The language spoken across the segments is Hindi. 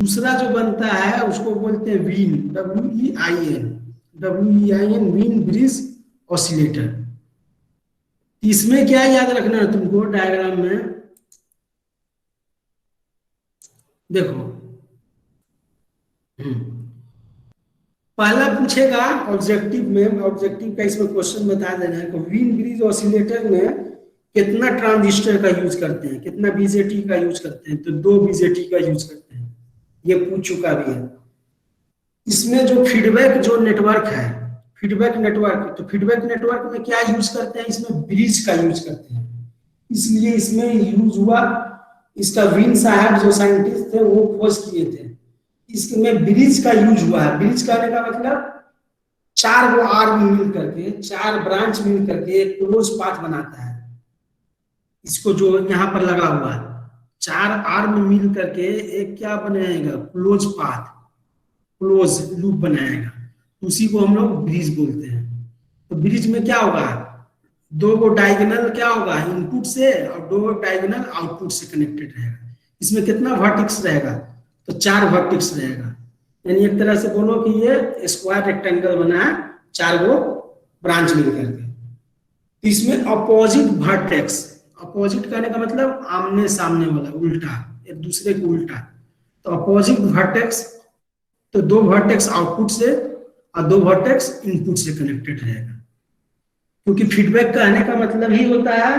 दूसरा जो बनता है उसको बोलते हैं Wien, WEIN, Wien bridge oscillator. इसमें क्या याद रखना है तुमको डायग्राम में, देखो पहला पूछेगा ऑब्जेक्टिव में, ऑब्जेक्टिव का इसमें क्वेश्चन बता देना है कि वीन ब्रिज ऑसिलेटर में कितना ट्रांजिस्टर का यूज करते हैं, कितना बीजेटी का यूज करते हैं, तो 2 बीजेटी का यूज करते हैं, ये पूछ चुका भी है। इसमें जो फीडबैक जो नेटवर्क है, फीडबैक नेटवर्क, तो फीडबैक नेटवर्क में क्या यूज करते हैं, इसमें ब्रिज का यूज करते हैं, इसलिए इसमें यूज हुआ। इसका विन साहब जो साइंटिस्ट थे वो खोज किए थे, इसमें ब्रिज का यूज हुआ है। ब्रिज कहने का मतलब 4 वो आर्म मिल करके, 4 ब्रांच मिल करके एक क्लोज पाथ बनाता है। इसको जो यहाँ पर लगा हुआ है 4 आर्म मिल करके एक क्या बनाएगा, क्लोज पाथ, क्लोज लूप बनाएगा, उसी को हम लोग ब्रिज बोलते हैं। तो ब्रिज में क्या होगा, 2 गो डायगोनल क्या होगा इनपुट से और 2 गो डायगोनल आउटपुट से कनेक्टेड रहेगा। इसमें कितना वर्टेक्स रहेगा, तो 4 वर्टेक्स रहेगा, यानी एक तरह से बोलो कि ये स्क्वायर रेक्टेंगल बना है 4 गो ब्रांच मिल करके। तो इसमें अपोजिट वर्टेक्स, अपोजिट कहने का मतलब आमने सामने वाला, उल्टा, एक दूसरे को उल्टा, तो अपोजिट वर्टेक्स, तो 2 वर्टेक्स आउटपुट से और 2 वर्टेक्स इनपुट से कनेक्टेड रहेगा। क्योंकि फीडबैक कहने का मतलब ही होता है,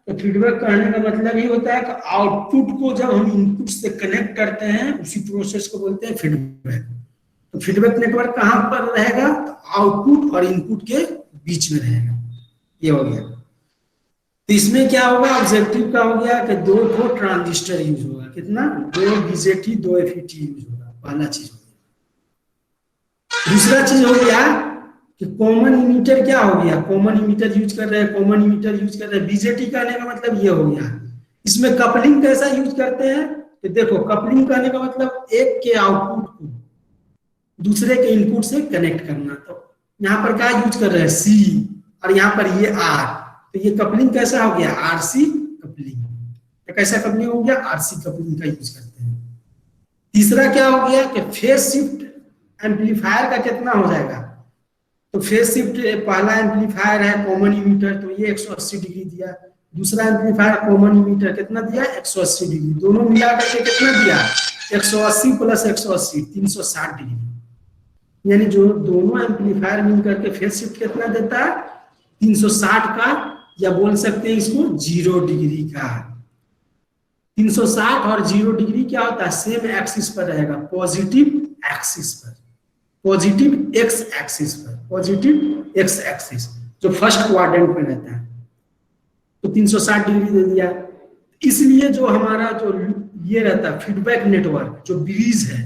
तो फीडबैक कहने का मतलब ही होता है कि आउटपुट को जब हम इनपुट से कनेक्ट करते हैं उसी प्रोसेस को बोलते हैं फीडबैक। तो फीडबैक नेटवर्क कहां पर रहेगा, तो आउटपुट और इनपुट के बीच में रहेगा। ये हो गया। तो इसमें क्या होगा, ऑब्जेक्टिव का हो गया कि 2 ट्रांजिस्टर यूज होगा, कितना, 2 बीजेटी 2 एफईटी यूज होगा, पहला चीज हो गया। दूसरा चीज हो गया कि कॉमन इमीटर क्या हो गया, कॉमन इमीटर यूज कर रहे हैं, कॉमन इमीटर यूज कर रहे हैं। बीजेटी कहने का मतलब ये हो गया। इसमें कपलिंग कैसा यूज करते हैं, तो देखो कपलिंग कहने का मतलब एक के आउटपुट को दूसरे के इनपुट से कनेक्ट करना। तो यहाँ पर क्या यूज कर रहे हैं, सी, और यहाँ पर ये आर, तो ये कपलिंग कैसा हो गया, आरसी कपलिंग। तो कैसा कपलिंग हो गया, आरसी कपलिंग का यूज करते हैं। तीसरा क्या हो गया कि फेज शिफ्ट एम्पलीफायर का कितना हो जाएगा, तो फेज शिफ्ट पहला एम्पलीफायर है कॉमन इमीटर, तो ये 180 डिग्री दिया। दूसरा एम्पलीफायर कॉमन इमीटर कितना दिया, 180 डिग्री। दोनों मिला करके कितना दिया, 180 प्लस 180 360 डिग्री। यानी जो दोनों एम्पलीफायर मिल करके फेज शिफ्ट कितना देता है, 360 का, या बोल सकते हैं इसको 0 डिग्री का। 360 और 0 डिग्री क्या होता है, सेम एक्सिस पर रहेगा, पॉजिटिव एक्सिस पर, पॉजिटिव एक्स एक्सिस पर, पॉजिटिव एक्स एक्सिस जो फर्स्ट क्वाड्रेंट में रहता है। तो 360 डिग्री दे दिया। इसलिए जो हमारा जो ये रहता है फीडबैक नेटवर्क, जो ब्रिज है,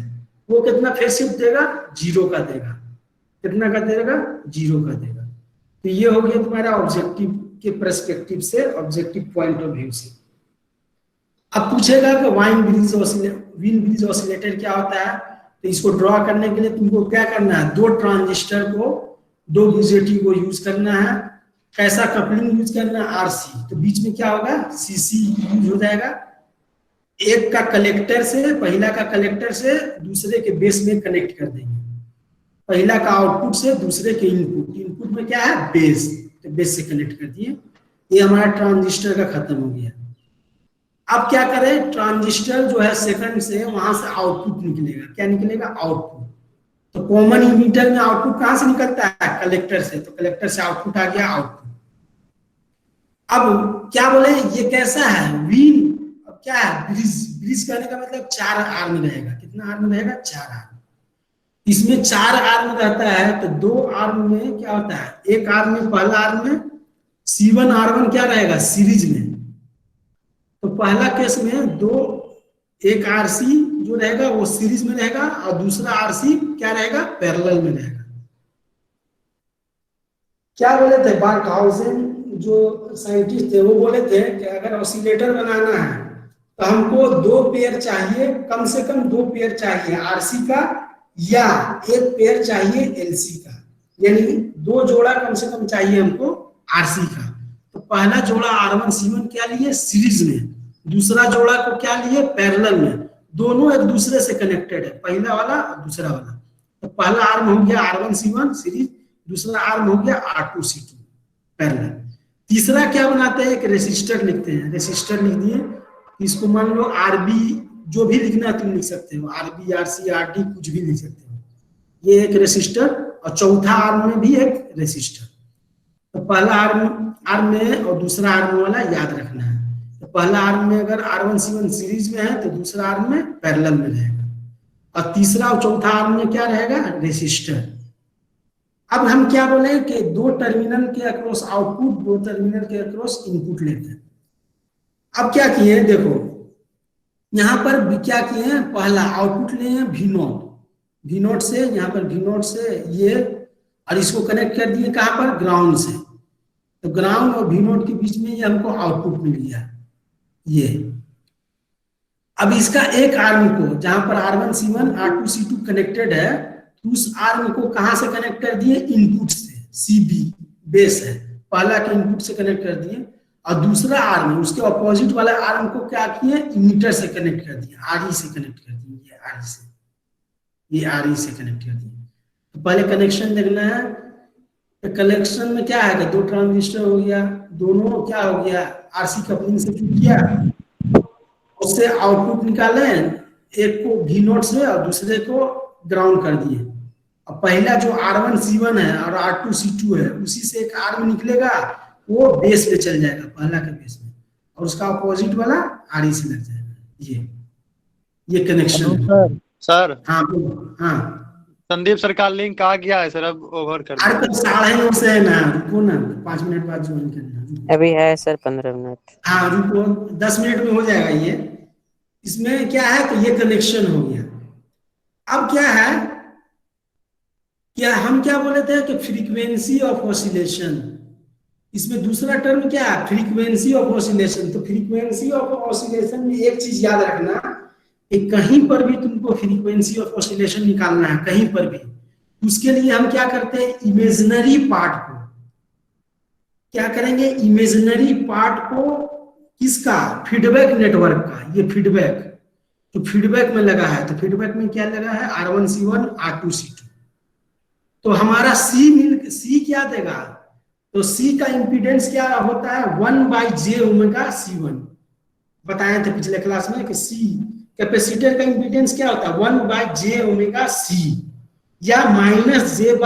वो कितना फेज शिफ्ट देगा, 0 का देगा। कितना का देगा, 0 का देगा। तो ये हो गया तुम्हारा ऑब्जेक्टिव के पर्सपेक्टिव से, ऑब्जेक्टिव पॉइंट ऑफ व्यू से। अब पूछेगा कि वीन ब्रिज ऑसिलेटर क्या होता है, तो इसको ड्रॉ करने के लिए तुमको क्या करना है, 2 ट्रांजिस्टर को, 2 बीजेटी को यूज करना है। कैसा कपलिंग यूज करना है, आरसी, तो बीच में क्या होगा, सीसी यूज हो जाएगा। एक का कलेक्टर से, पहला का कलेक्टर से दूसरे के बेस में कनेक्ट कर देंगे। पहला का आउटपुट से दूसरे के इनपुट, इनपुट में क्या है, बेस, तो बेस से कनेक्ट कर दिए। ये हमारा ट्रांजिस्टर का खत्म हो गया। अब क्या करें, ट्रांजिस्टर जो है सेकंड से वहां से आउटपुट निकलेगा, क्या निकलेगा, आउटपुट। तो कॉमन इमीटर में आउटपुट कहां से निकलता है, कलेक्टर से, तो कलेक्टर से आउटपुट आ गया, आउटपुट। अब क्या बोले, ये कैसा है, वीन, अब क्या है, ब्रिज। ब्रिज कहने का मतलब 4 आर्म रहेगा, कितना आर्म रहेगा, 4 आर्म। इसमें 4 आर्म रहता है, तो 2 आर्म में क्या होता है, एक आर्म में, पहला आर्म में C1 R1 क्या रहेगा, सीरीज में। तो पहला केस में 2, एक आरसी जो रहेगा वो सीरीज में रहेगा, और दूसरा आरसी क्या रहेगा, पैरेलल में रहेगा। क्या बोले थे बार्कहाउसेन जो साइंटिस्ट थे, वो बोले थे कि अगर ऑसिलेटर बनाना है तो हमको 2 पेयर चाहिए, कम से कम 2 पेयर चाहिए आरसी का, या 1 पेयर चाहिए एलसी का, यानी 2 जोड़ा कम से कम चाहिए हमको आरसी का। तो पहला जोड़ा R1 C1 क्या लिए, सीरीज में, दूसरा जोड़ा को क्या लिए, पैरेलल में, दोनों एक दूसरे से कनेक्टेड है, पहला वाला और दूसरा वाला। तो पहला आर्म हो गया R1C1 सीरीज, दूसरा आर्म हो गया R2C2 पैरेलल। तीसरा क्या बनाते हैं, एक रेसिस्टर लिखते हैं, रेसिस्टर लिख दिए, इसको मान लो RB, जो भी लिखना है तुम लिख सकते हो, RB RC RD कुछ भी लिख सकते हो, ये एक रेसिस्टर। और चौथा आर्म में भी एक रेसिस्टर। तो पहला आर्म में और दूसरा आर्म वाला याद रखना है। तो पहला आर्म में अगर R1C1 सीरीज में है तो दूसरा आर्म में पैरेलल में रहेगा, और तीसरा और चौथा आर्म में क्या रहेगा, रेसिस्टर। अब हम क्या बोले कि दो टर्मिनल के अक्रॉस आउटपुट, दो टर्मिनल के अक्रॉस इनपुट लेते हैं। अब क्या किए हैं, देखो यहां पर क्या किए हैं, पहला आउटपुट लिए हैं V0 से, यहाँ पर V0 से ये, और इसको कनेक्ट कर दिए कहां पर, ग्राउंड से। तो ग्राउंड और V0 के बीच में ये हमको आउटपुट मिल गया ये। अब इसका एक आर्म को, जहां पर R1C1 R2C2 कनेक्टेड है, तो उस आर्म को कहां से कनेक्ट कर दिए, इनपुट से, CB बेस है, पहला के इनपुट से कनेक्ट कर दिए। और दूसरा आर्म, उसके अपोजिट वाला आर्म को क्या किए, इमीटर से कनेक्ट कर दिया, RE से कनेक्ट कर दिए, ये RE से, ये RE से कनेक्ट कर दिए। तो पहले कनेक्शन देखना है। तो कनेक्शन में क्या है, दो ट्रांजिस्टर हो गया, दोनों क्या हो गया, RC कपलिंग से फिट किया, उससे आउटपुट निकाले, एक को V0 से और दूसरे को ग्राउंड कर दिए। और पहला जो R1C1 है और R2C2 है, उसी से एक आर्म निकलेगा, वो बेस पे चल जाएगा, पहला के बेस में, और उसका अपोजिट वाला RE से लग जाएगा। ये कनेक्शन। सर हाँ हाँ संदीप सर का लिंक आ गया है सर, अब ओवर कर अरे तो 9:30 से है ना, रुको ना, 5 मिनट बाद ज्वाइन करना। अभी है सर 15 मिनट। हाँ रुको, 10 मिनट में हो जाएगा ये। इसमें क्या है, तो ये कनेक्शन हो गया। अब क्या है, क्या हम क्या बोले थे कि फ्रीक्वेंसी ऑफ ऑसिलेशन, इसमें दूसरा टर्म क्या है, फ्रीक्वेंसी ऑफ ऑसिलेशन। तो फ्रीक्वेंसी ऑफ ऑसिलेशन में एक चीज याद रखना कि कहीं पर भी तुमको फ्रीक्वेंसी ऑफ ऑसिलेशन निकालना है, कहीं पर भी, उसके लिए हम क्या करते हैं, इमेजिनरी पार्ट को क्या करेंगे, इमेजिनरी पार्ट को, किसका, फीडबैक नेटवर्क का। ये फीडबैक तो फीडबैक में लगा है, तो फीडबैक में क्या लगा है, R1C1 R2C2। तो हमारा C क्या देगा, तो C का इंपीडेंस क्या होता है, 1/j⍵C1। बताए थे पिछले क्लास में कि C कैपेसिटर का इंपीडेंस क्या होता है, 1/j⍵C, या -j/XC,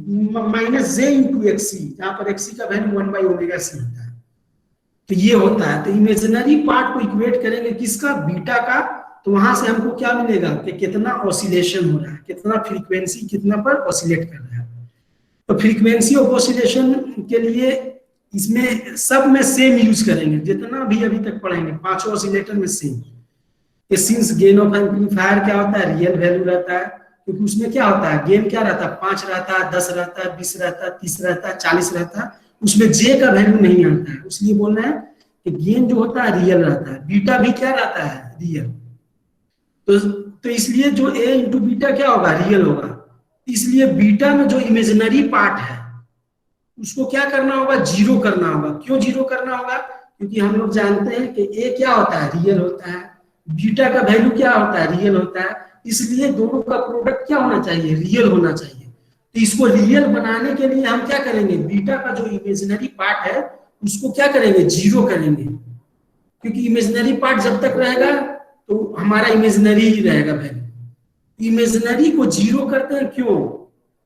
-j×XC, जहां पर XC का वैल्यू 1/ω_C होता है। तो ये होता है। तो इमेजिनरी पार्ट को इक्वेट करेंगे किसका, बीटा का। तो वहां से हमको क्या मिलेगा कि कितना ऑसिलेशन हो रहा है, कितना फ्रीक्वेंसी कितना पर ऑसिलेट कर रहा है। तो फ्रीक्वेंसी ऑफ ऑसिलेशन के लिए इसमें सब में सेम यूज करेंगे, जितना भी अभी तक पढ़ेंगे, पांचों ऑसिलेटर में same. Since gain of amplifier क्या होता है, रियल वैल्यू रहता है, क्योंकि उसमें क्या होता है, गेन क्या रहता है, 5 रहता है, 10 रहता है, 20 रहता है, 30 रहता है, 40 रहता है, उसमें जे का वैल्यू नहीं आता है। इसलिए बोल रहे हैं कि गेन जो होता है रियल रहता है, बीटा भी क्या रहता है, रियल। तो इसलिए जो A इंटू बीटा क्या होगा, रियल होगा। इसलिए बीटा में जो इमेजिनरी पार्ट है उसको क्या करना होगा, जीरो करना होगा। क्यों जीरो करना होगा, क्योंकि हम लोग जानते हैं कि A क्या होता है, रियल होता है, बीटा का वैल्यू क्या होता है, रियल होता है। इसलिए दोनों का प्रोडक्ट क्या होना चाहिए, रियल होना चाहिए। तो इसको रियल बनाने के लिए हम क्या करेंगे, बीटा का जो इमेजिनरी पार्ट है उसको क्या करेंगे, जीरो करेंगे। क्योंकि इमेजिनरी पार्ट जब तक रहेगा तो हमारा इमेजिनरी ही रहेगा वैल्यू। इमेजिनरी को जीरो करते हैं, क्यों,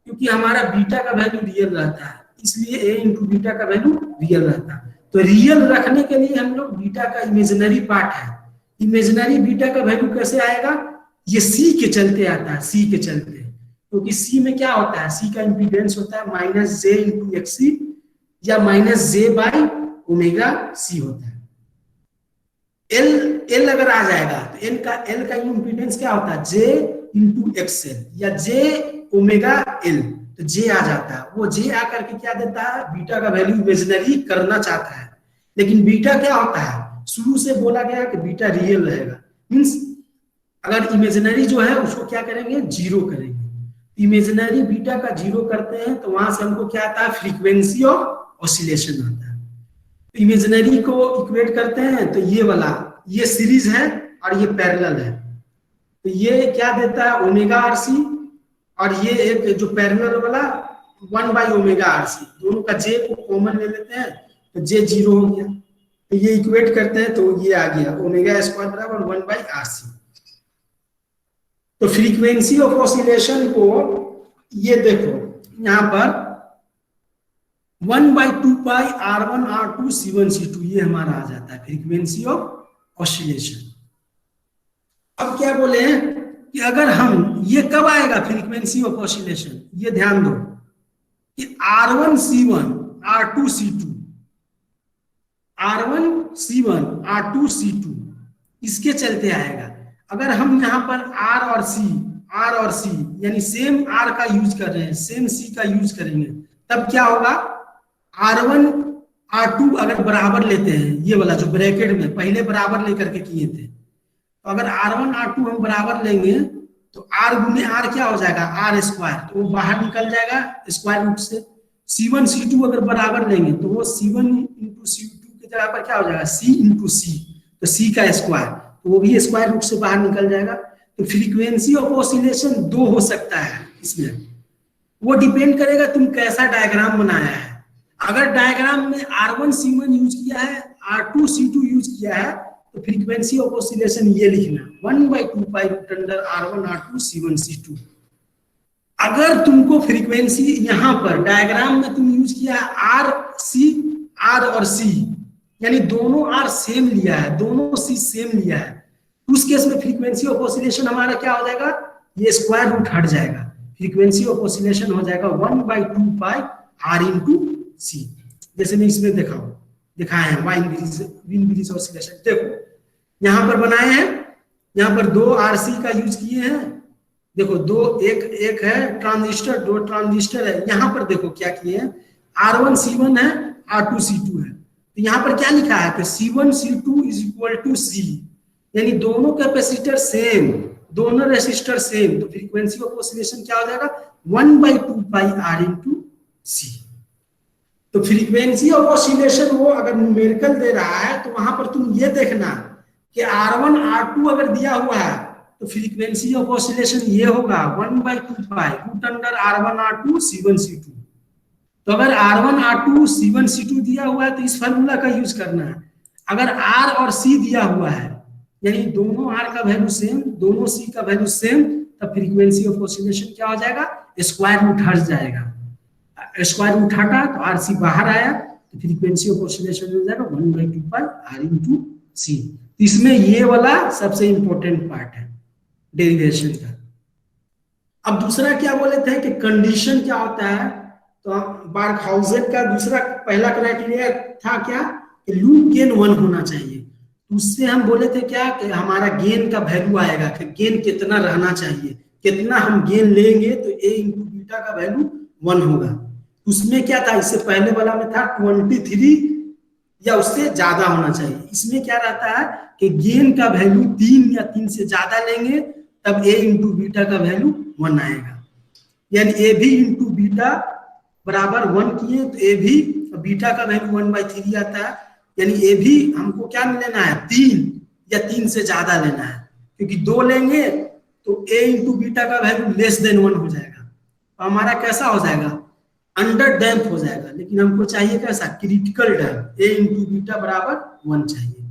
क्योंकि हमारा बीटा का वैल्यू रियल रहता है, इसलिए A इंटू बीटा का वैल्यू रियल रहता है। तो रियल रखने के लिए हम लोग बीटा का इमेजिनरी पार्ट है, इमेजिनरी बीटा का वैल्यू कैसे आएगा, ये C के चलते आता है, C के चलते, क्योंकि C में क्या होता है, C का इंपीडेंस होता है -j×XC या -j/ω_C होता है। L अगर आ जाएगा तो L का इंपीडेंस क्या होता है, J×XL या J⍵L। तो J आ जाता है, वो J आकर के क्या देता है, बीटा का वैल्यू इमेजिनरी करना चाहता है। लेकिन बीटा क्या होता है, शुरू से बोला गया कि बीटा रियल रहेगा, मींस अगर इमेजिनरी जो है उसको क्या करेंगे, जीरो करेंगे। इमेजिनरी बीटा का जीरो करते हैं तो वहां से हमको क्या आता है, फ्रीक्वेंसी ऑफ ऑसिलेशन आता है। इमेजिनरी को इक्वेट करते हैं तो ये वाला, ये सीरीज है और ये पैरेलल है, तो ये क्या देता है ओमेगा आर सी, और ये एक जो पैरेलल वाला 1 बाई ओमेगा आर सी, दोनों का जे को कॉमन ले लेते हैं तो जे 0 हो गया, तो ये इक्वेट करते हैं तो ये आ गया ओमेगा स्क्वायर बराबर 1 बाई आर सी। तो फ्रीक्वेंसी ऑफ ऑसिलेशन को ये देखो यहाँ पर 1 by 2 pi R1 R2 C1 C2 ये हमारा आ जाता है फ्रीक्वेंसी ऑफ ऑसिलेशन। अब क्या बोले हैं कि अगर हम ये कब आएगा फ्रीक्वेंसी ऑफ ऑसिलेशन, ये ध्यान दो कि R1 C1 R2 C2 R1 C1 R2 C2 इसके चलते आएगा। अगर हम यहाँ पर R और C यानी सेम R का यूज कर रहे हैं, सेम C का यूज करेंगे, तब क्या होगा R1 R2 अगर बराबर लेते हैं, ये वाला जो ब्रैकेट में पहले बराबर लेकर के किए थे, तो अगर R1 R2 हम बराबर लेंगे तो R गुने R क्या हो जाएगा R स्क्वायर, तो वो बाहर निकल जाएगा स्क्वायर रूट से। C1 C2 अगर बराबर लेंगे तो वो C1 इंटू C2 की जगह पर क्या हो जाएगा C इंटू C, तो C का स्क्वायर, तो वो भी स्क्वायर रूट से बाहर निकल जाएगा। तो फ्रीक्वेंसी ऑफ ऑसिलेशन 2 हो सकता है इसमें, वो डिपेंड करेगा तुम कैसा डायग्राम बनाया है। अगर डायग्राम में R1 C1 यूज किया है, R2 C2 यूज किया है, तो फ्रीक्वेंसी ऑफ ऑसिलेशन ये लिखना 1 by 2 pi root under R1 R2 C1 C2। अगर तुमको फ्रीक्वेंसी यहाँ पर डायग्राम में तुम यूज किया है R और C, यानी दोनों R सेम लिया है, दोनों C सेम लिया है, उस केस में फ्रीक्वेंसी ऑफ ऑसिलेशन हमारा क्या हो जाएगा, ये स्क्वायर रूट हट जाएगा, फ्रीक्वेंसी ऑफ ऑसिलेशन हो जाएगा 1 by 2 pi R into C। जैसे मैं इसमें दिखाए हैं वाइन ब्रिज ऑसिलेशन, देखो यहाँ पर बनाए हैं, यहाँ पर 2 RC का यूज किए हैं, देखो एक है ट्रांजिस्टर, 2 ट्रांजिस्टर है। यहाँ पर देखो क्या किए हैं, R1 C1 है, R2 C2 है, तो यहाँ पर क्या लिखा है कि C1 C2 is equal to C, यानी दोनों कैपेसिटर सेम, दोनों रेसिस्टर सेम, तो फ्रीक्वेंसी ऑफ ऑसिलेशन क्या हो जाएगा 1 by 2 pi R into C। तो फ्रीक्वेंसी ऑफ ऑसिलेशन वो अगर न्यूमेरिकल दे रहा है तो वहां पर तुम ये देखना कि R1 R2 अगर दिया हुआ है तो फ्रीक्वेंसी ऑफ ऑसिलेशन ये होगा 1 by 2 pi root under R1 R2 C1 C2। तो अगर R1 R2 C1 C2 दिया हुआ है तो इस फार्मूला का यूज करना है। अगर R और C दिया हुआ है यानी दोनों R का वैल्यू सेम, दोनों C का वैल्यू सेम, तब फ्रीक्वेंसी ऑफ ऑसिलेशन क्या हो जाएगा, स्क्वायर रूट हट जाएगा। स्क्वायर रूट हटा तो RC बाहर आया, तो फ्रीक्वेंसी ऑफ ऑसिलेशन हो जाएगा 1 by 2 pi R into C। इसमें ये वाला सबसे इंपॉर्टेंट पार्ट है डेरिवेशन का। अब दूसरा क्या बोले थे कि कंडीशन क्या होता है, तो बार्कहाउज़ेन का दूसरा पहला क्राइटेरिया था क्या कि लूप गेन 1 होना चाहिए। उससे हम बोले थे क्या कि हमारा गेन का वैल्यू आएगा कि गेन कितना रहना चाहिए, कितना हम गेन लेंगे तो A इंटू बीटा का वैल्यू 1 होगा। उसमें क्या था, इससे पहले वाला में था 23 या उससे ज्यादा होना चाहिए। इसमें क्या रहता है कि गेन का वैल्यू 3 या 3 से ज्यादा लेंगे तब A इंटू बीटा का वैल्यू 1 आएगा, यानी ए भी इंटू बीटा बराबर 1 किए तो ए भी बीटा का वैल्यू 1 बाई 3 आता है, यानी ए भी हमको क्या लेना है 3 या 3 से ज्यादा लेना है, क्योंकि 2 लेंगे तो ए इंटू बीटा का वैल्यू लेस देन 1 हो जाएगा, तो हमारा कैसा हो जाएगा अंडर डैम्प हो जाएगा। लेकिन हमको चाहिए कैसा क्रिटिकल डैम्प, ए इंटू बीटा बराबर 1 चाहिए।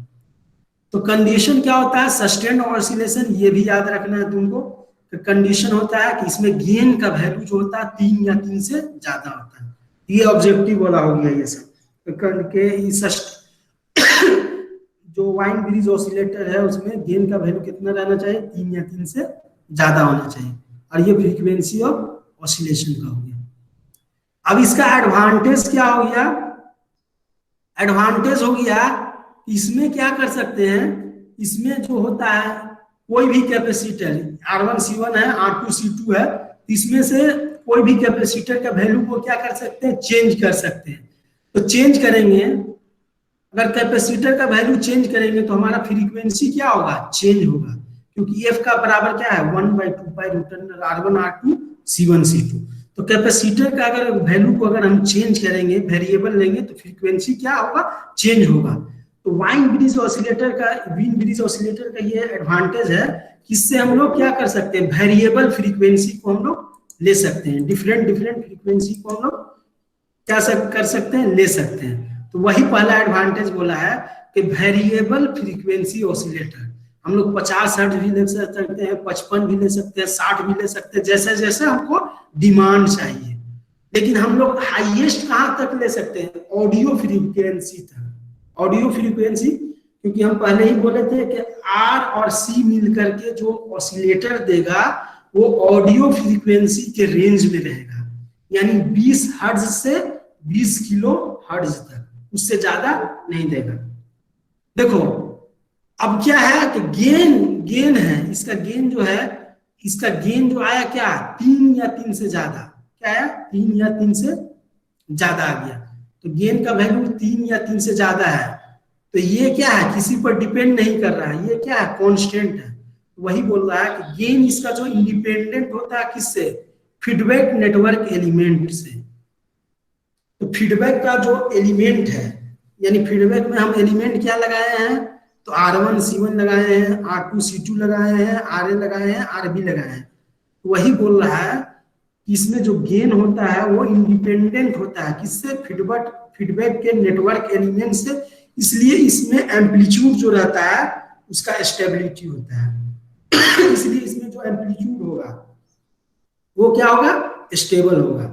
तो कंडीशन क्या होता है, सस्टेन्ड ऑसिलेशन, ये भी याद रखना है तुमको। कंडीशन होता है कि इसमें गेन का वैल्यू जो होता है 3 या 3 से ज्यादा होता है। ये ऑब्जेक्टिव वाला हो गया ये सब जो वाइन ब्रिज ऑसिलेटर है उसमें गेन का वैल्यू कितना रहना चाहिए, 3 या 3 से ज्यादा होना चाहिए, और ये फ्रीक्वेंसी ऑफ ऑसिलेशन का हो गया। अब इसका एडवांटेज क्या हो गया, एडवांटेज हो गया इसमें क्या कर सकते हैं, इसमें जो होता है कोई भी कैपेसिटर R1 C1 है, R2 C2 है, इसमें से कोई भी कैपेसिटर का वैल्यू को क्या कर सकते हैं, चेंज कर सकते हैं। तो चेंज करेंगे, अगर कैपेसिटर का वैल्यू चेंज करेंगे तो हमारा फ्रीक्वेंसी क्या होगा, चेंज होगा, क्योंकि F का बराबर क्या है 1 by 2 pi root under R1 R2 C1 C2। तो कैपेसिटर का अगर वैल्यू को अगर हम चेंज करेंगे, वेरिएबल लेंगे, तो फ्रीक्वेंसी क्या होगा, चेंज होगा। तो वाइन ब्रिज ऑसिलेटर का ये एडवांटेज है कि इससे हम लोग क्या कर सकते हैं, वेरिएबल फ्रीक्वेंसी को हम लोग ले सकते हैं, डिफरेंट फ्रीक्वेंसी को हम लोग क्या कर सकते हैं, ले सकते हैं। तो वही पहला एडवांटेज बोला है कि वेरिएबल फ्रीक्वेंसी ऑसिलेटर। हम लोग 50 हर्ट्ज भी ले सकते हैं, 55 भी ले सकते हैं, 60 भी ले सकते हैं, जैसे जैसे हमको डिमांड चाहिए। लेकिन हम लोग हाईएस्ट कहाँ तक ले सकते हैं, ऑडियो फ्रीक्वेंसी तक। ऑडियो फ्रीक्वेंसी, क्योंकि हम पहले ही बोले थे कि आर और सी मिलकर के जो ऑसिलेटर देगा वो ऑडियो फ्रीक्वेंसी के रेंज में रहेगा, यानी 20 हर्ट्ज से 20 किलो हर्ट्ज तक, उससे ज्यादा नहीं देगा। देखो अब क्या है कि गेन है, इसका गेन जो आया क्या, 3 या 3 से ज्यादा, क्या आया, 3 या 3 से ज्यादा आ गया। तो गेन का वैल्यू 3 या 3 से ज्यादा है, तो ये क्या है, किसी पर डिपेंड नहीं कर रहा है, ये क्या है, कांस्टेंट है। वही बोल रहा है कि गेन इसका जो इंडिपेंडेंट होता है किससे, फीडबैक नेटवर्क एलिमेंट से। तो फीडबैक का जो एलिमेंट है, यानी फीडबैक में हम एलिमेंट क्या लगाए हैं, तो R1 C1 लगाए हैं, R2 C2 लगाए हैं, RA लगाए हैं, RB लगाए हैं। तो वही बोल रहा है कि इसमें जो गेन होता है वो इंडिपेंडेंट होता है किससे, फीडबैक के नेटवर्क एलिमेंट से। इसलिए इसमें एम्पलीट्यूड जो रहता है उसका स्टेबिलिटी होता है। इसलिए इसमें जो एम्पलीट्यूड होगा वो क्या होगा, स्टेबल होगा।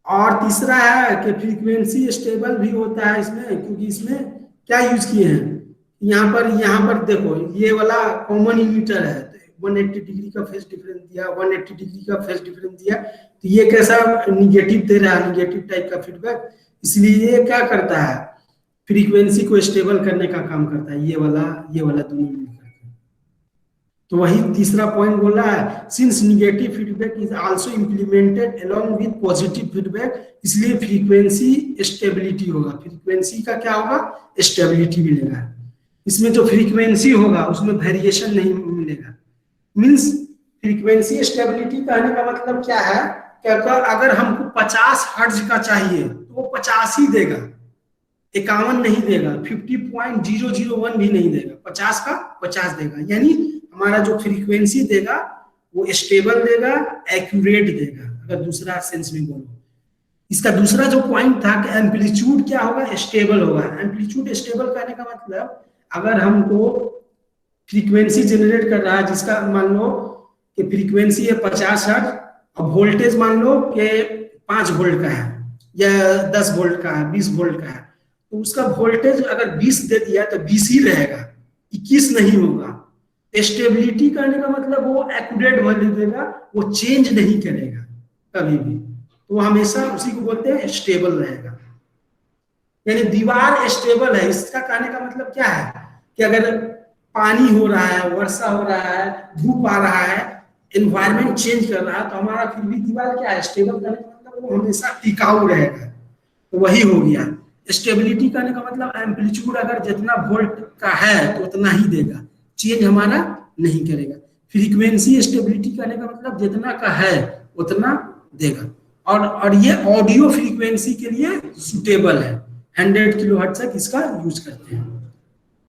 और तीसरा है कि फ्रीक्वेंसी स्टेबल भी होता है इसमें, क्योंकि इसमें क्या यूज किए हैं, यहाँ पर देखो ये वाला कॉमन इमीटर है, 180 डिग्री का फेज डिफरेंस दिया, 180 डिग्री का फेज डिफरेंस दिया, तो ये कैसा निगेटिव दे रहा है, निगेटिव टाइप का फीडबैक। इसलिए ये क्या करता है, फ्रीक्वेंसी को स्टेबल करने का काम करता है, ये वाला दोनों मिलकर। तो वही तीसरा पॉइंट बोला है, since negative feedback is also implemented along with positive feedback, इसलिए फ्रीक्वेंसी स्टेबिलिटी होगा, फ्रीक्वेंसी का क्या होगा, स्टेबिलिटी मिलेगा। इसमें जो फ्रीक्वेंसी होगा उसमें वेरिएशन नहीं मिलेगा। मींस फ्रीक्वेंसी स्टेबिलिटी कहने का मतलब क्या है कि अगर हमको 50 हर्ट्ज का चाहिए तो वो 50 ही देगा, 51 नहीं देगा, 50.001 भी नहीं देगा, 50 का 50 देगा। यानी हमारा जो फ्रीक्वेंसी देगा वो स्टेबल देगा, एक्यूरेट देगा, अगर दूसरा सेंस में बोलो। इसका दूसरा जो पॉइंट था कि एम्पलीट्यूड क्या होगा, स्टेबल होगा। एम्पलीट्यूड स्टेबल करने का मतलब अगर हमको फ्रीक्वेंसी जनरेट कर रहा है जिसका मान लो कि फ्रीक्वेंसी है 50 हर्ट्ज, और वोल्टेज मान लो कि 5 वोल्ट का है या 10 वोल्ट का है, 20 वोल्ट का है, तो उसका वोल्टेज अगर 20 दे दिया तो 20 ही रहेगा, 21 नहीं होगा। स्टेबिलिटी करने का मतलब वो एक्यूरेट वैल्यू देगा, वो चेंज नहीं करेगा कभी भी, तो वो हमेशा उसी को बोलते हैं स्टेबल रहेगा। यानी दीवार स्टेबल है, इसका कहने का मतलब क्या है कि अगर पानी हो रहा है, वर्षा हो रहा है, धूप आ रहा है, एनवायरनमेंट चेंज कर रहा है, तो हमारा फिर भी दीवार क्या है, स्टेबल करने का मतलब वो हमेशा टिकाऊ रहेगा। तो वही हो गया स्टेबिलिटी करने का मतलब, एम्पलीट्यूड अगर जितना वोल्ट का है तो उतना ही देगा, चेंज हमारा नहीं करेगा। फ्रीक्वेंसी स्टेबिलिटी करने का मतलब जितना का है उतना देगा। और ये ऑडियो फ्रीक्वेंसी के लिए सुटेबल है, 100 किलोहर्ट्ज तक इसका यूज करते हैं।